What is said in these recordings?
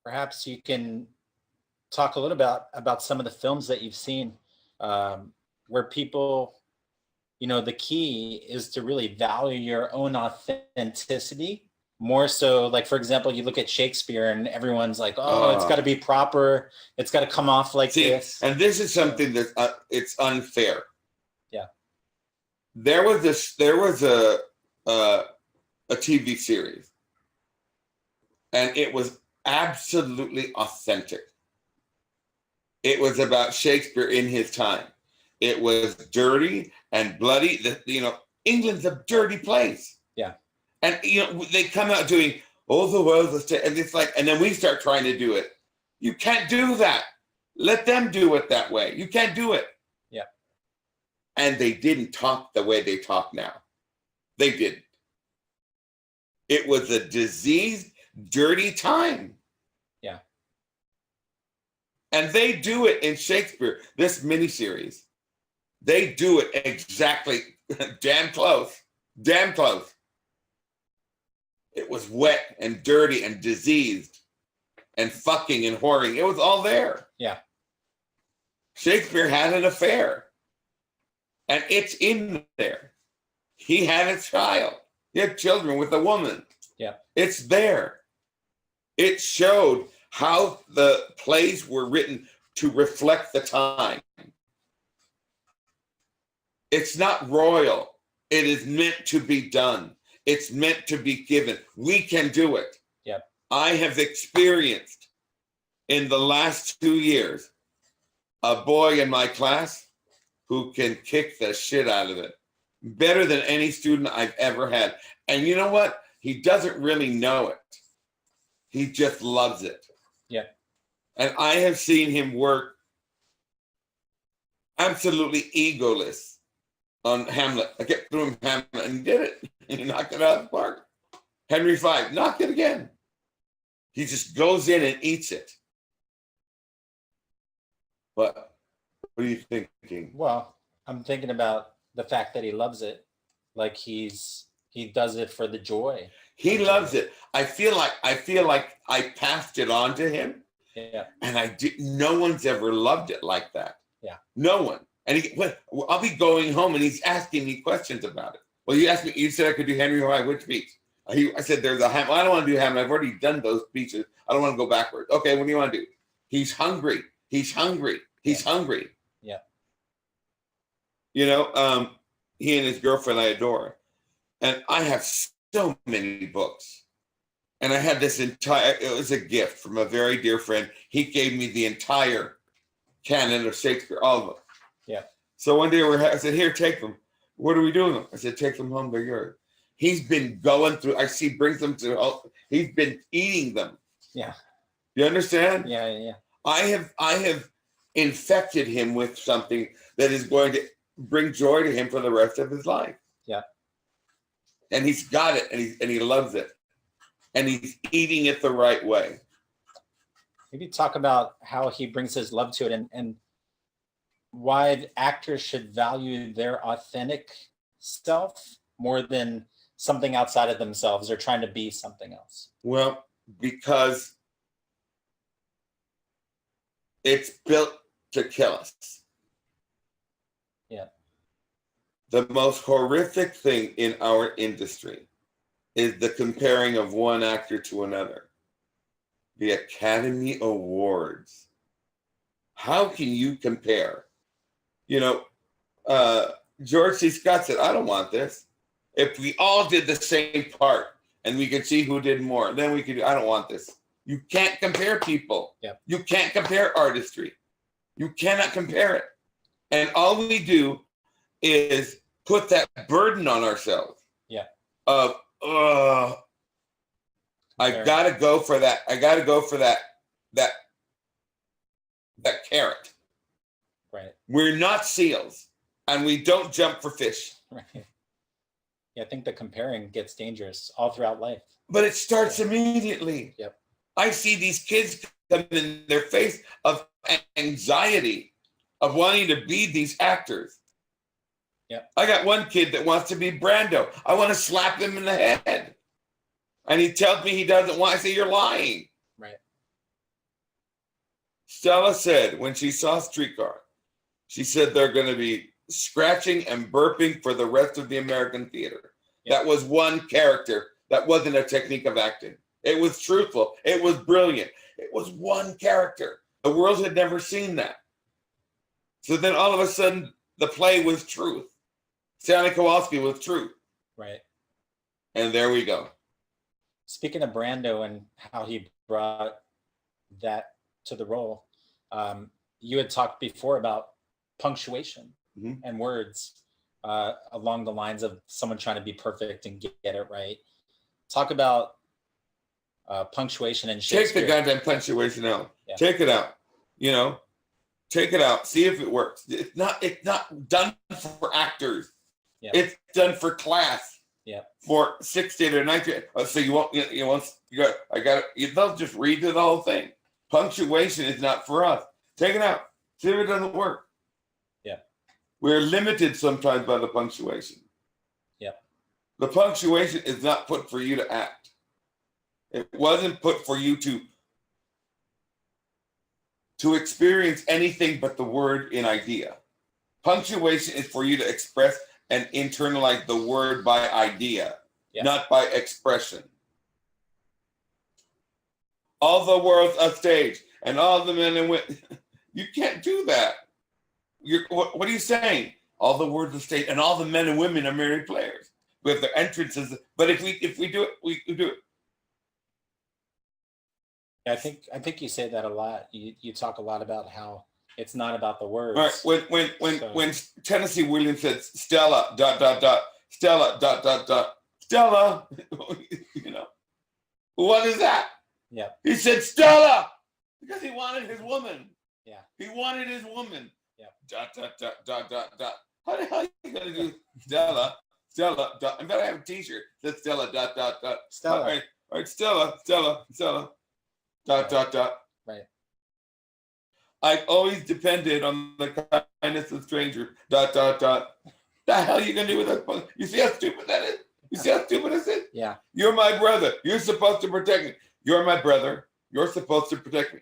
perhaps you can talk a little about some of the films that you've seen, where people, the key is to really value your own authenticity more so. Like, for example, you look at Shakespeare and everyone's like, oh, it's got to be proper. It's got to come off like this. And this is something that it's unfair. Yeah. There was a TV series, and it was absolutely authentic. It was about Shakespeare in his time. It was dirty and bloody. England's a dirty place. Yeah. And, they come out doing, oh, the world is, and it's like, and then we start trying to do it. You can't do that. Let them do it that way. You can't do it. Yeah. And they didn't talk the way they talk now. They didn't. It was a diseased, dirty time. Yeah. And they do it in Shakespeare, this miniseries. They do it exactly, damn close. It was wet and dirty and diseased and fucking and whoring. It was all there. Yeah. Shakespeare had an affair. And it's in there. He had a child. He had children with a woman. Yeah. It's there. It showed how the plays were written to reflect the time. It's not royal. It is meant to be done. It's meant to be given. We can do it. Yeah. I have experienced in the last 2 years a boy in my class who can kick the shit out of it. Better than any student I've ever had. And you know what? He doesn't really know it. He just loves it. Yeah. And I have seen him work absolutely egoless on Hamlet. I kept through him Hamlet and he did it. He knocked it out of the park. Henry V, knocked it again. He just goes in and eats it. What are you thinking? Well, I'm thinking about the fact that he loves it. Like he does it for the joy. He loves it. I feel like I passed it on to him. Yeah. And no one's ever loved it like that. Yeah. No one. And I'll be going home and he's asking me questions about it. Well, you asked me, you said I could do Henry V, which speech? I said, there's a Hamlet. I don't want to do Hamlet. I've already done those speeches. I don't want to go backwards. Okay, what do you want to do? He's hungry. He's hungry. He's hungry. Yeah. He and his girlfriend I adore. And I have so many books. And I had it was a gift from a very dear friend. He gave me the entire canon of Shakespeare, all of them. Yeah. So one day I said, here, take them. What are we doing them? I said, take them home, they're yours. He's been going through, brings them to, he's been eating them. Yeah. You understand? Yeah. I have infected him with something that is going to bring joy to him for the rest of his life. Yeah. And he's got it, and he loves it. And he's eating it the right way. Maybe talk about how he brings his love to it and why actors should value their authentic self more than something outside of themselves or trying to be something else. Well, because it's built to kill us. Yeah. The most horrific thing in our industry is the comparing of one actor to another. The Academy Awards. How can you compare? George C. Scott said, I don't want this. If we all did the same part and we could see who did more, then we could, I don't want this. You can't compare people. Yep. You can't compare artistry. You cannot compare it. And all we do is put that burden on ourselves. Yeah. Of, I've got to go for that. I got to go for that carrot. Right. We're not seals, and we don't jump for fish. Right. Yeah, I think the comparing gets dangerous all throughout life. But it starts immediately. Yep. I see these kids come in their face of anxiety of wanting to be these actors. Yep. I got one kid that wants to be Brando. I want to slap him in the head. And he tells me he doesn't want. I say, you're lying. Right. Stella said when she saw Streetcar, she said they're going to be scratching and burping for the rest of the American theater. Yeah. That was one character. That wasn't a technique of acting. It was truthful. It was brilliant. It was one character. The world had never seen that. So then all of a sudden, the play was truth. Stanley Kowalski was truth. Right. And there we go. Speaking of Brando and how he brought that to the role, you had talked before about punctuation and words along the lines of someone trying to be perfect and get it right. Talk about punctuation and Shakespeare. Take the goddamn punctuation out. Yeah. Take it out. You know, take it out. See if it works. It's not done for actors. Yeah. It's done for class. Yeah. For 6th grade or 9th grade. So you won't. They'll just read the whole thing. Punctuation is not for us. Take it out. See if it doesn't work. Yeah. We're limited sometimes by the punctuation. Yeah. The punctuation is not put for you to act. It wasn't put for you to experience anything but the word in idea. Punctuation is for you to express and internalize the word by idea, not by expression. All the world's a stage, and all the men and women. You can't do that. What are you saying? All the words are stage, and all the men and women are married players with their entrances. But if we do it, we do it. I think you say that a lot. You talk a lot about how it's not about the words. All right. When Tennessee Williams said Stella ... Stella ... Stella, you know, what is that? Yeah. He said Stella because he wanted his woman. Yeah. He wanted his woman. Yeah. ... How the hell are you gonna do Stella ... I'm gonna have a T-shirt that Stella ... Stella. All right. Stella ... Right. I've always depended on the kindness of strangers. ... The hell are you gonna do with that? You see how stupid that is? You see how stupid this is? Yeah. You're my brother. You're supposed to protect me. You're my brother. You're supposed to protect me. ...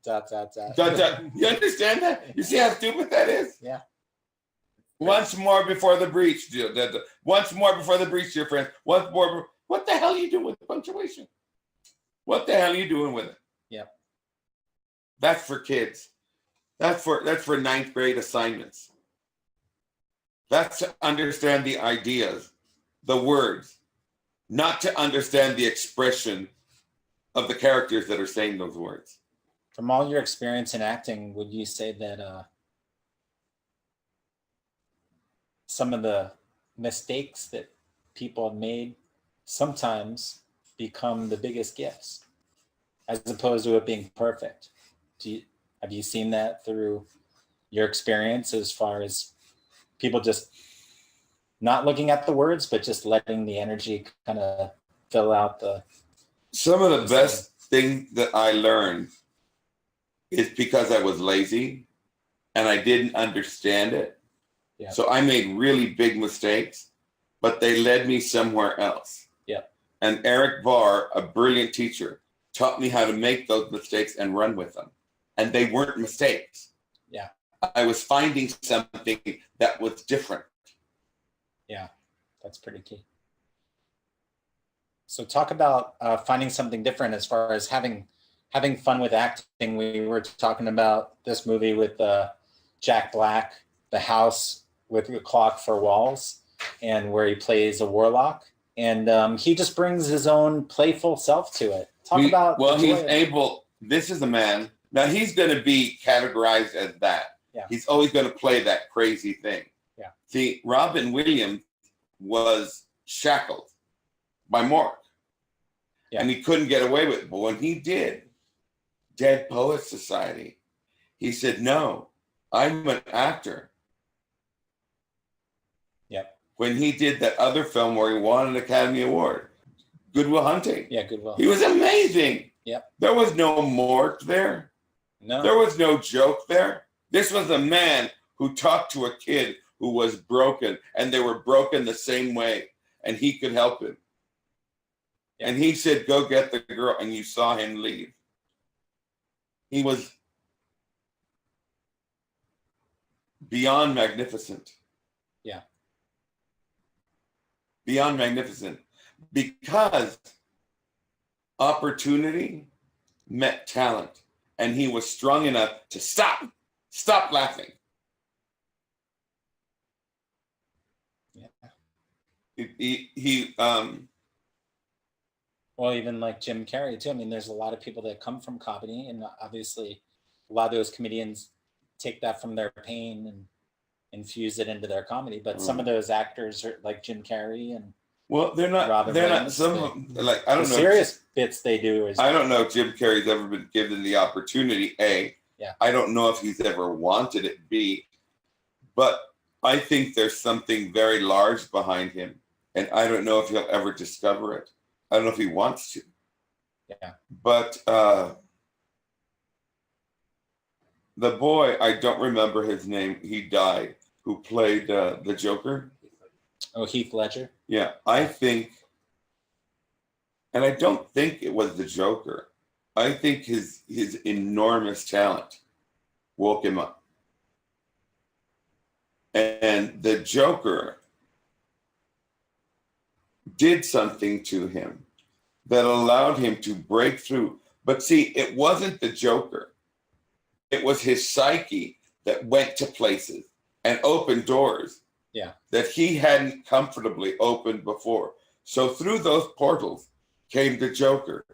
You understand that? You see how stupid that is? Yeah. Once more before the breach. Once more before the breach, dear friends. Once more. What the hell are you doing with punctuation? What the hell are you doing with it? Yeah. That's for kids. That's for 9th grade assignments. That's to understand the ideas, the words, not to understand the expression of the characters that are saying those words. From all your experience in acting, would you say that some of the mistakes that people have made sometimes become the biggest gifts, as opposed to it being perfect? Have you seen that through your experience, as far as people just not looking at the words, but just letting the energy kind of fill out the... Some of the best thing that I learned is because I was lazy and I didn't understand it. Yeah. So I made really big mistakes, but they led me somewhere else. Yeah. And Eric Barr, a brilliant teacher, taught me how to make those mistakes and run with them. And they weren't mistakes. Yeah. I was finding something that was different. Yeah, that's pretty key. So talk about finding something different as far as having fun with acting. We were talking about this movie with Jack Black, The House with a Clock for Walls, and where he plays a warlock. And he just brings his own playful self to it. This is a man. Now he's going to be categorized as that. Yeah. He's always going to play that crazy thing. Yeah. See, Robin Williams was shackled by Mork. Yeah. And he couldn't get away with it. But when he did Dead Poets Society, he said, no, I'm an actor. Yep. When he did that other film where he won an Academy Award, Good Will Hunting. Yeah, Good Will. He was amazing. Yep. There was no Mork there. No. There was no joke there. This was a man who talked to a kid who was broken, and they were broken the same way, and he could help him. Yeah. And he said, go get the girl, and you saw him leave. He was beyond magnificent. Yeah. Beyond magnificent. Because opportunity met talent. And he was strong enough to stop laughing. Yeah. He Well, even like Jim Carrey too. I mean, there's a lot of people that come from comedy, and obviously a lot of those comedians take that from their pain and infuse it into their comedy. But some of those actors are like Jim Carrey and they're not Robin they're Williams, not some of them, like I don't know serious bits they do is I don't know if Jim Carrey's ever been given the opportunity, A. Yeah. I don't know if he's ever wanted it, B. But I think there's something very large behind him. And I don't know if he'll ever discover it. I don't know if he wants to. Yeah. But the boy, I don't remember his name, he died, who played the Joker. Oh, Heath Ledger? Yeah, I think, and I don't think it was the Joker. I think his enormous talent woke him up. And the Joker did something to him that allowed him to break through. But see, it wasn't the Joker. It was his psyche that went to places and opened doors that he hadn't comfortably opened before. So through those portals came the Joker.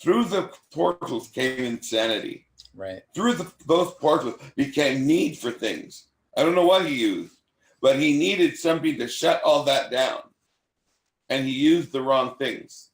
Through the portals came insanity. Right. Through those portals became need for things. I don't know what he used, but he needed somebody to shut all that down. And he used the wrong things.